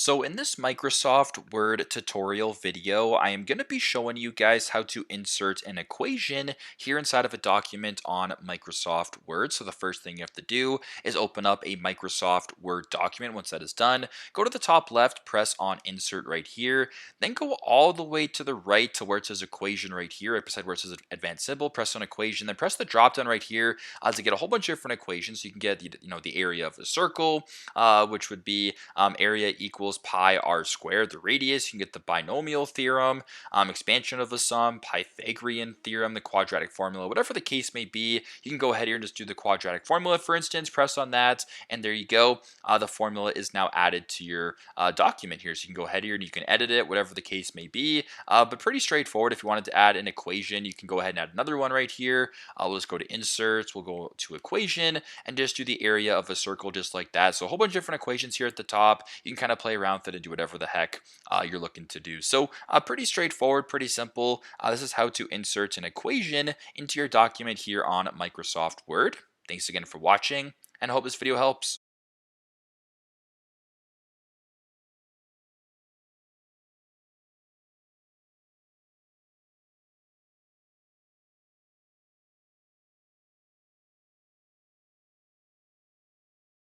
So in this Microsoft Word tutorial video, I am going to be showing you guys how to insert an equation here inside of a document on Microsoft Word. So the first thing you have to do is open up a Microsoft Word document. Once that is done, go to the top left, press on insert right here, then go all the way to the right to where it says equation right here, right beside where it says advanced symbol, press on equation, then press the drop down right here to get a whole bunch of different equations. So you can get the area of the circle, which would be area equals pi r squared. The radius, you can get the binomial theorem, expansion of the sum, Pythagorean theorem, the quadratic formula, whatever the case may be. You can go ahead here and just do the quadratic formula, for instance, press on that, and there you go. The formula is now added to your document here. So you can go ahead here and you can edit it, whatever the case may be, but pretty straightforward. If you wanted to add an equation, you can go ahead and add another one right here. We'll just go to inserts, we'll go to equation, and just do the area of a circle just like that. So a whole bunch of different equations here at the top. You can kind of play around with it and do whatever the heck you're looking to do. So pretty straightforward, pretty simple. This is how to insert an equation into your document here on Microsoft Word. Thanks again for watching, and I hope this video helps.